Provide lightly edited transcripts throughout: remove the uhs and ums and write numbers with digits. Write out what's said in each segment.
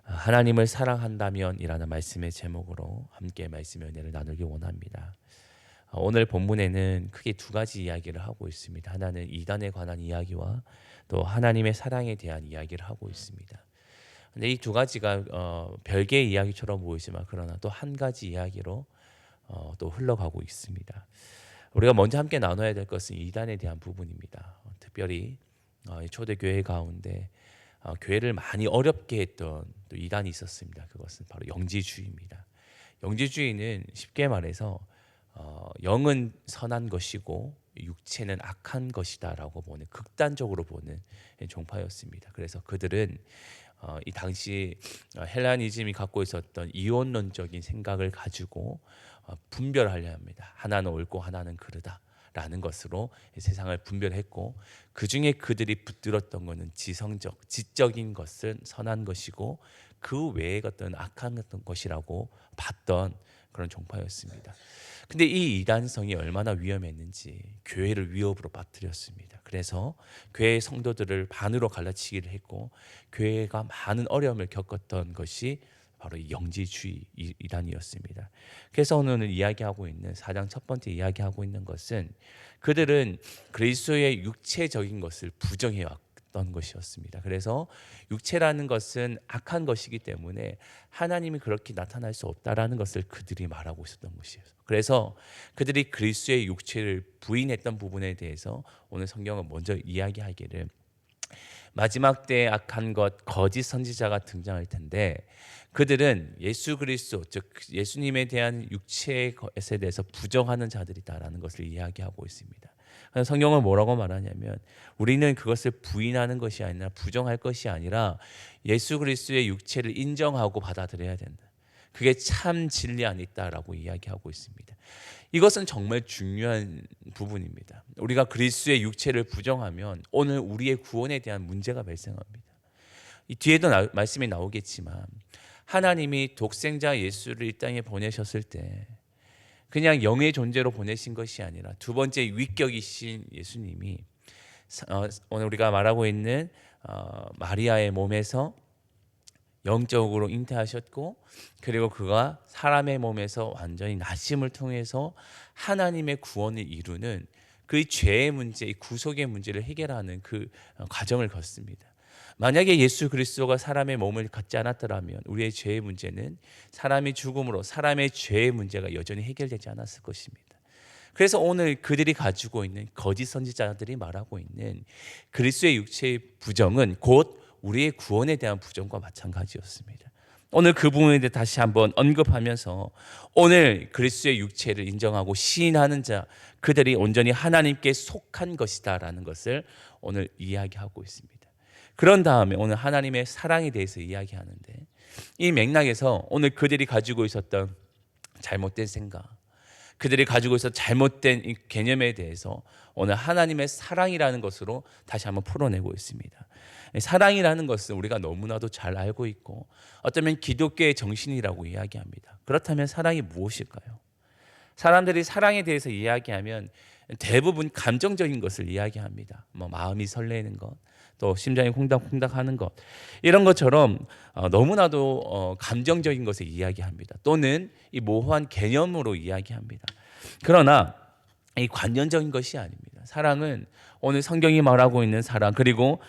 하나님을 사랑한다면이라는 말씀의 제목으로 함께 말씀의 은혜를 나누기 원합니다. 오늘 본문에는 크게 두 가지 이야기를 하고 있습니다. 하나는 이단에 관한 이야기와 또 하나님의 사랑에 대한 이야기를 하고 있습니다. 근데 이 두 가지가 별개의 이야기처럼 보이지만 그러나 또 한 가지 이야기로 또 흘러가고 있습니다. 우리가 먼저 함께 나눠야 될 것은 이단에 대한 부분입니다. 특별히 이 초대교회 가운데 교회를 많이 어렵게 했던 또 이단이 있었습니다. 그것은 바로 영지주의입니다. 영지주의는 쉽게 말해서 영은 선한 것이고 육체는 악한 것이다라고 보는 극단적으로 보는 종파였습니다. 그래서 그들은 이 당시 헬라니즘이 갖고 있었던 이원론적인 생각을 가지고 분별하려 합니다. 하나는 옳고 하나는 그르다. 라는 것으로 세상을 분별했고 그 중에 그들이 붙들었던 것은 지성적, 지적인 것은 선한 것이고 그 외의 것들은 악한 것이라고 봤던 그런 종파였습니다. 근데 이 이단성이 얼마나 위험했는지 교회를 위협으로 빠뜨렸습니다. 그래서 교회의 성도들을 반으로 갈라치기를 했고 교회가 많은 어려움을 겪었던 것이 바로 이 영지주의 이단이었습니다. 그래서 오늘 이야기하고 있는 4장 첫 번째 이야기하고 있는 것은 그들은 그리스도의 육체적인 것을 부정해 왔던 것이었습니다. 그래서 육체라는 것은 악한 것이기 때문에 하나님이 그렇게 나타날 수 없다라는 것을 그들이 말하고 있었던 것이에요. 그래서 그들이 그리스도의 육체를 부인했던 부분에 대해서 오늘 성경은 먼저 이야기하기를 마지막 때에 악한 것 거짓 선지자가 등장할 텐데 그들은 예수 그리스도 즉 예수님에 대한 육체의 것에 대해서 부정하는 자들이다라는 것을 이야기하고 있습니다. 성경은 뭐라고 말하냐면 우리는 그것을 부인하는 것이 아니라 부정할 것이 아니라 예수 그리스도의 육체를 인정하고 받아들여야 된다. 그게 참 진리 안에 있다라고 이야기하고 있습니다. 이것은 정말 중요한 부분입니다. 우리가 그리스도의 육체를 부정하면 오늘 우리의 구원에 대한 문제가 발생합니다. 이 뒤에도 말씀이 나오겠지만 하나님이 독생자 예수를 이 땅에 보내셨을 때 그냥 영의 존재로 보내신 것이 아니라 두 번째 위격이신 예수님이 오늘 우리가 말하고 있는 마리아의 몸에서 영적으로 잉태하셨고 그리고 그가 사람의 몸에서 완전히 나심을 통해서 하나님의 구원을 이루는 그 죄의 문제, 이 구속의 문제를 해결하는 그 과정을 걷습니다. 만약에 예수 그리스도가 사람의 몸을 갖지 않았더라면 우리의 죄의 문제는 사람이 죽음으로 사람의 죄의 문제가 여전히 해결되지 않았을 것입니다. 그래서 오늘 그들이 가지고 있는 거짓 선지자들이 말하고 있는 그리스도의 육체의 부정은 곧 우리의 구원에 대한 부정과 마찬가지였습니다. 오늘 그 부분에 대해 다시 한번 언급하면서 오늘 그리스도의 육체를 인정하고 시인하는 자 그들이 온전히 하나님께 속한 것이다라는 것을 오늘 이야기하고 있습니다. 그런 다음에 오늘 하나님의 사랑에 대해서 이야기하는데 이 맥락에서 오늘 그들이 가지고 있었던 잘못된 생각 그들이 가지고 있었던 잘못된 이 개념에 대해서 오늘 하나님의 사랑이라는 것으로 다시 한번 풀어내고 있습니다. 사랑이라는 것은 우리가 너무나도 잘 알고 있고 어쩌면 기독교의 정신이라고 이야기합니다. 그렇다면 사랑이 무엇일까요? 사람들이 사랑에 대해서 이야기하면 대부분 감정적인 것을 이야기합니다. 마음이 설레는 것, 또 심장이 콩닥콩닥하는 것 이런 것처럼 너무나도 감정적인 것을 이야기합니다. 또는 이 모호한 개념으로 이야기합니다. 그러나 이 관념적인 것이 아닙니다. 사랑은 오늘 성경이 말하고 있는 사랑 그리고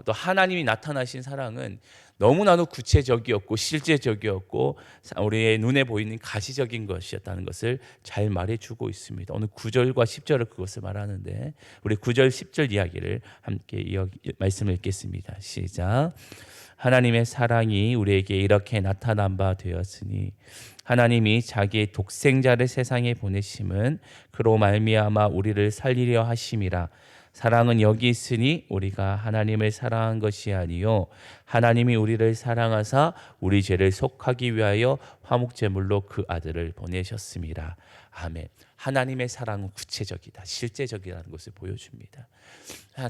또 하나님이 나타나신 사랑은 너무나도 구체적이었고 실제적이었고 우리의 눈에 보이는 가시적인 것이었다는 것을 잘 말해주고 있습니다. 오늘 9절과 10절을 그것을 말하는데 우리 9절 10절 이야기를 함께 말씀을 읽겠습니다. 시작. 하나님의 사랑이 우리에게 이렇게 나타난 바 되었으니 하나님이 자기의 독생자를 세상에 보내심은 그로 말미암아 우리를 살리려 하심이라. 사랑은 여기 있으니 우리가 하나님을 사랑한 것이 아니요 하나님이 우리를 사랑하사 우리 죄를 속하기 위하여 화목제물로 그 아들을 보내셨습니다. 아멘. 하나님의 사랑은 구체적이다, 실제적이라는 것을 보여줍니다.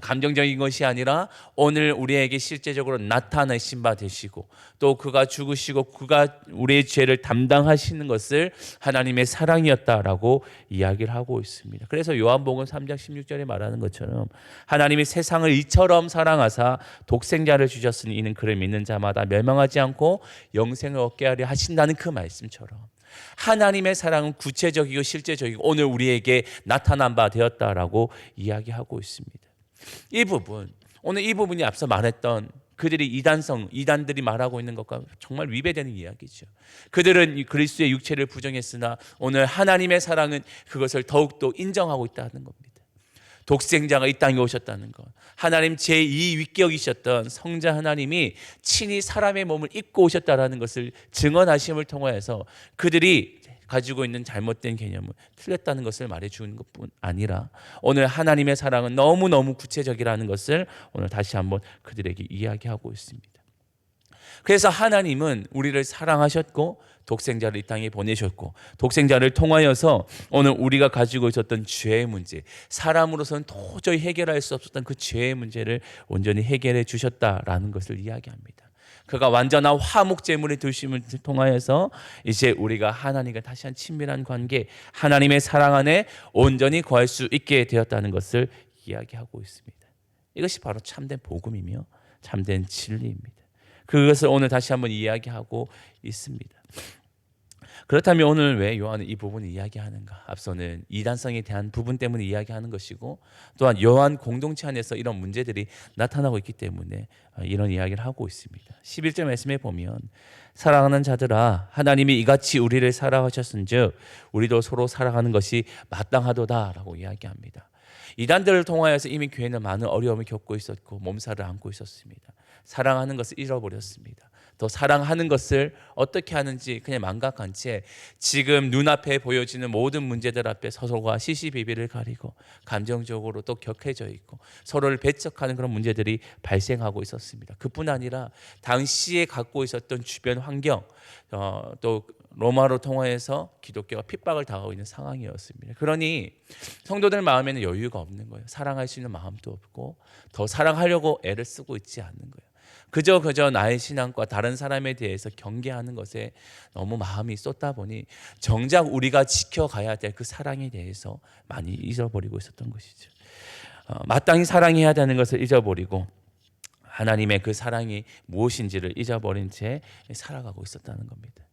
감정적인 것이 아니라 오늘 우리에게 실제적으로 나타내신 바 되시고 또 그가 죽으시고 그가 우리의 죄를 담당하시는 것을 하나님의 사랑이었다라고 이야기를 하고 있습니다. 그래서 요한복음 3장 16절에 말하는 것처럼 하나님이 세상을 이처럼 사랑하사 독생자를 주셨으니 이는 그를 믿는 자마다 멸망하지 않고 영생을 얻게 하려 하신다는 그 말씀처럼 하나님의 사랑은 구체적이고 실제적이고 오늘 우리에게 나타난 바 되었다라고 이야기하고 있습니다. 오늘 이 부분이 앞서 말했던 그들이 이단들이 말하고 있는 것과 정말 위배되는 이야기죠. 그들은 그리스도의 육체를 부정했으나 오늘 하나님의 사랑은 그것을 더욱더 인정하고 있다는 겁니다. 독생자가 이 땅에 오셨다는 것, 하나님 제2위격이셨던 성자 하나님이 친히 사람의 몸을 입고 오셨다는 것을 증언하심을 통하여서 그들이 가지고 있는 잘못된 개념을 틀렸다는 것을 말해주는 것뿐 아니라 오늘 하나님의 사랑은 너무너무 구체적이라는 것을 오늘 다시 한번 그들에게 이야기하고 있습니다. 그래서 하나님은 우리를 사랑하셨고 독생자를 이 땅에 보내셨고 독생자를 통하여서 오늘 우리가 가지고 있었던 죄의 문제, 사람으로서는 도저히 해결할 수 없었던 그 죄의 문제를 온전히 해결해 주셨다라는 것을 이야기합니다. 그가 완전한 화목 제물의 두심을 통하여서 이제 우리가 하나님과 다시 한 친밀한 관계, 하나님의 사랑 안에 온전히 거할 수 있게 되었다는 것을 이야기하고 있습니다. 이것이 바로 참된 복음이며 참된 진리입니다. 그것을 오늘 다시 한번 이야기하고 있습니다. 그렇다면 오늘 왜 요한은 이 부분을 이야기하는가? 앞서는 이단성에 대한 부분 때문에 이야기하는 것이고 또한 요한 공동체 안에서 이런 문제들이 나타나고 있기 때문에 이런 이야기를 하고 있습니다. 11절 말씀에 보면 사랑하는 자들아 하나님이 이같이 우리를 사랑하셨은즉 우리도 서로 사랑하는 것이 마땅하도다라고 이야기합니다. 이단들을 통하여서 이미 교회는 많은 어려움을 겪고 있었고 몸살을 앓고 있었습니다. 사랑하는 것을 잃어버렸습니다. 더 사랑하는 것을 어떻게 하는지 그냥 망각한 채 지금 눈앞에 보여지는 모든 문제들 앞에 서로가 시시비비를 가리고 감정적으로 또 격해져 있고 서로를 배척하는 그런 문제들이 발생하고 있었습니다. 그뿐 아니라 당시에 갖고 있었던 주변 환경 또 로마로 통하여서 기독교가 핍박을 당하고 있는 상황이었습니다. 그러니 성도들 마음에는 여유가 없는 거예요. 사랑할 수 있는 마음도 없고 더 사랑하려고 애를 쓰고 있지 않는 거예요. 그저 나의 신앙과 다른 사람에 대해서 경계하는 것에 너무 마음이 쏟다 보니 정작 우리가 지켜가야 될 그 사랑에 대해서 많이 잊어버리고 있었던 것이죠. 마땅히 사랑해야 되는 것을 잊어버리고 하나님의 그 사랑이 무엇인지를 잊어버린 채 살아가고 있었다는 겁니다.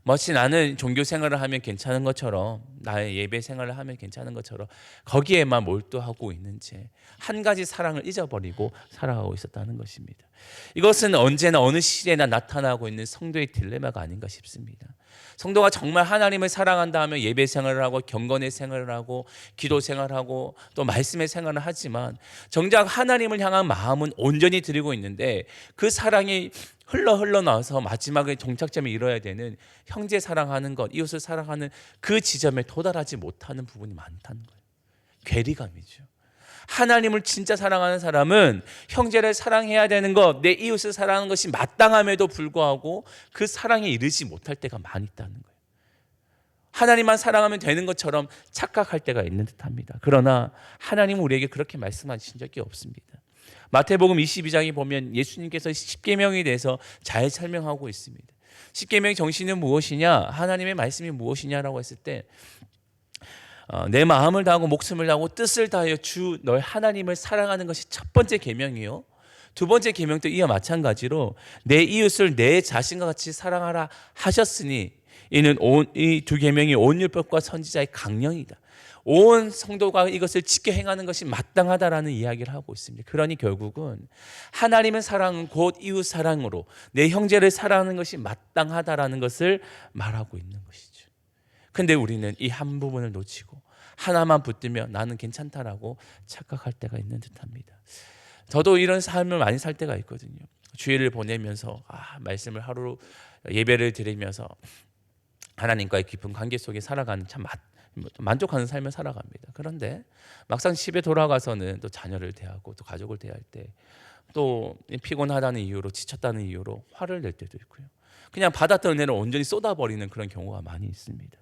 마치 나는 종교 생활을 하면 괜찮은 것처럼 나의 예배 생활을 하면 괜찮은 것처럼 거기에만 몰두하고 있는 채 한 가지 사랑을 잊어버리고 살아가고 있었다는 것입니다. 이것은 언제나 어느 시대나 나타나고 있는 성도의 딜레마가 아닌가 싶습니다. 성도가 정말 하나님을 사랑한다 하면 예배 생활을 하고 경건의 생활을 하고 기도 생활을 하고 또 말씀의 생활을 하지만 정작 하나님을 향한 마음은 온전히 드리고 있는데 그 사랑이 흘러나와서 마지막에 종착점에 이뤄야 되는 형제 사랑하는 것, 이웃을 사랑하는 그 지점에 도달하지 못하는 부분이 많다는 거예요. 괴리감이죠. 하나님을 진짜 사랑하는 사람은 형제를 사랑해야 되는 것, 내 이웃을 사랑하는 것이 마땅함에도 불구하고 그 사랑에 이르지 못할 때가 많이 있다는 거예요. 하나님만 사랑하면 되는 것처럼 착각할 때가 있는 듯합니다. 그러나 하나님은 우리에게 그렇게 말씀하신 적이 없습니다. 마태복음 22장에 보면 예수님께서 십계명에 대해서 잘 설명하고 있습니다. 십계명의 정신은 무엇이냐? 하나님의 말씀이 무엇이냐라고 했을 때 내 마음을 다하고 목숨을 다하고 뜻을 다하여 주 너의 하나님을 사랑하는 것이 첫 번째 계명이요. 두 번째 계명도 이와 마찬가지로 내 이웃을 내 자신과 같이 사랑하라 하셨으니 이는 이 두 계명이 온 율법과 선지자의 강령이다. 온 성도가 이것을 지켜 행하는 것이 마땅하다라는 이야기를 하고 있습니다. 그러니 결국은 하나님의 사랑은 곧 이웃 사랑으로 내 형제를 사랑하는 것이 마땅하다라는 것을 말하고 있는 것이죠. 근데 우리는 이 한 부분을 놓치고 하나만 붙들며 나는 괜찮다라고 착각할 때가 있는 듯합니다. 저도 이런 삶을 많이 살 때가 있거든요. 주일을 보내면서 말씀을 하루 예배를 드리면서 하나님과의 깊은 관계 속에 살아가는 참 만족하는 삶을 살아갑니다. 그런데 막상 집에 돌아가서는 또 자녀를 대하고 또 가족을 대할 때 또 피곤하다는 이유로 지쳤다는 이유로 화를 낼 때도 있고요. 그냥 받았던 은혜를 온전히 쏟아버리는 그런 경우가 많이 있습니다.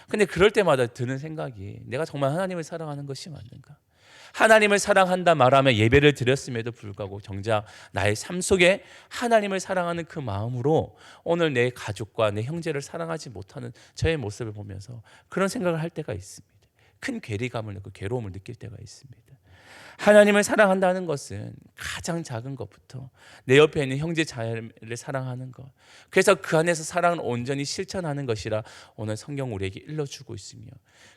근데 그럴 때마다 드는 생각이 내가 정말 하나님을 사랑하는 것이 맞는가? 하나님을 사랑한다 말하며 예배를 드렸음에도 불구하고 정작 나의 삶 속에 하나님을 사랑하는 그 마음으로 오늘 내 가족과 내 형제를 사랑하지 못하는 저의 모습을 보면서 그런 생각을 할 때가 있습니다. 큰 괴리감을 느끼고 괴로움을 느낄 때가 있습니다. 하나님을 사랑한다는 것은 가장 작은 것부터 내 옆에 있는 형제 자매를 사랑하는 것, 그래서 그 안에서 사랑을 온전히 실천하는 것이라 오늘 성경 우리에게 일러주고 있으며,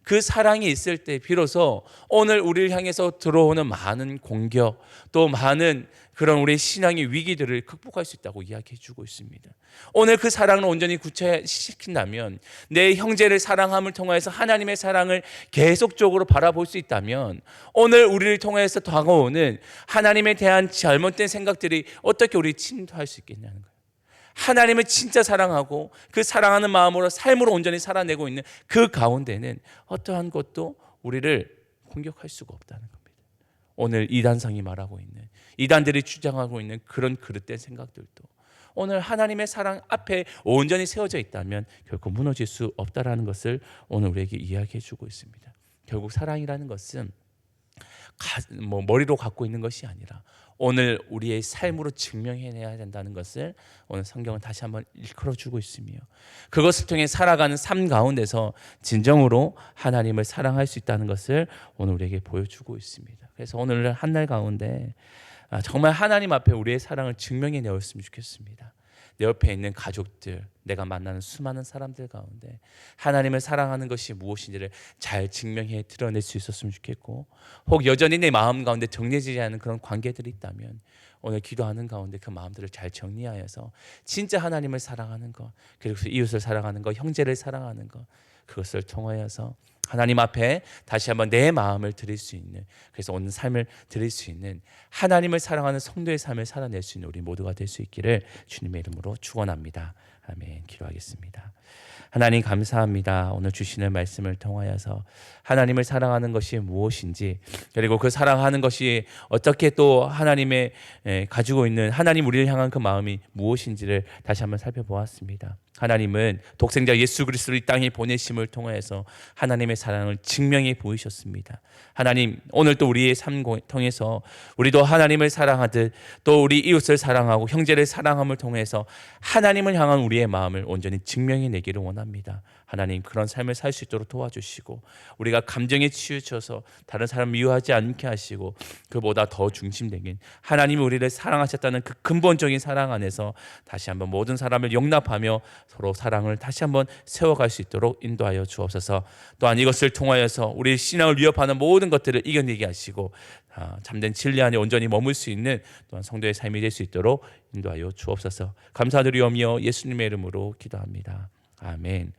그 사랑이 있을 때 비로소 오늘 우리를 향해서 들어오는 많은 공격, 또 많은 그런 우리의 신앙의 위기들을 극복할 수 있다고 이야기해 주고 있습니다. 오늘 그 사랑을 온전히 구체시킨다면, 내 형제를 사랑함을 통해서 하나님의 사랑을 계속적으로 바라볼 수 있다면, 오늘 우리를 통해서 다가오는 하나님에 대한 잘못된 생각들이 어떻게 우리 침투할 수 있겠냐는 거예요. 하나님을 진짜 사랑하고 그 사랑하는 마음으로 삶으로 온전히 살아내고 있는 그 가운데는 어떠한 것도 우리를 공격할 수가 없다는 겁니다. 오늘 이단성이 말하고 있는, 이단들이 주장하고 있는 그런 그릇된 생각들도 오늘 하나님의 사랑 앞에 온전히 세워져 있다면 결코 무너질 수 없다라는 것을 오늘 우리에게 이야기해 주고 있습니다. 결국 사랑이라는 것은 머리로 갖고 있는 것이 아니라 오늘 우리의 삶으로 증명해내야 된다는 것을 오늘 성경은 다시 한번 일컬어주고 있으며, 그것을 통해 살아가는 삶 가운데서 진정으로 하나님을 사랑할 수 있다는 것을 오늘 우리에게 보여주고 있습니다. 그래서 오늘 한날 가운데 정말 하나님 앞에 우리의 사랑을 증명해내었으면 좋겠습니다. 내 옆에 있는 가족들, 내가 만나는 수많은 사람들 가운데 하나님을 사랑하는 것이 무엇인지를 잘 증명해 드러낼 수 있었으면 좋겠고, 혹 여전히 내 마음 가운데 정리되지 않은 그런 관계들이 있다면 오늘 기도하는 가운데 그 마음들을 잘 정리하여서 진짜 하나님을 사랑하는 것, 그리고 이웃을 사랑하는 것, 형제를 사랑하는 것, 그것을 통하여서 하나님 앞에 다시 한번 내 마음을 드릴 수 있는, 그래서 오늘 삶을 드릴 수 있는 하나님을 사랑하는 성도의 삶을 살아낼 수 있는 우리 모두가 될 수 있기를 주님의 이름으로 축원합니다. 아멘. 기도하겠습니다. 하나님 감사합니다. 오늘 주시는 말씀을 통하여서 하나님을 사랑하는 것이 무엇인지, 그리고 그 사랑하는 것이 어떻게 또 하나님의 가지고 있는 하나님 우리를 향한 그 마음이 무엇인지를 다시 한번 살펴보았습니다. 하나님은 독생자 예수 그리스도를 이 땅에 보내심을 통해서 하나님의 사랑을 증명해 보이셨습니다. 하나님, 오늘 또 우리의 삶 통해서 우리도 하나님을 사랑하듯 또 우리 이웃을 사랑하고 형제를 사랑함을 통해서 하나님을 향한 우리의 마음을 온전히 증명해 내기를 원합니다. 하나님, 그런 삶을 살 수 있도록 도와주시고, 우리가 감정에 치우쳐서 다른 사람 미워하지 않게 하시고, 그보다 더 중심되긴 하나님이 우리를 사랑하셨다는 그 근본적인 사랑 안에서 다시 한번 모든 사람을 용납하며 서로 사랑을 다시 한번 세워갈 수 있도록 인도하여 주옵소서. 또한 이것을 통하여서 우리 신앙을 위협하는 모든 것들을 이겨내게 하시고 참된 진리 안에 온전히 머물 수 있는 또한 성도의 삶이 될 수 있도록 인도하여 주옵소서. 감사드리오며 예수님의 이름으로 기도합니다. 아멘.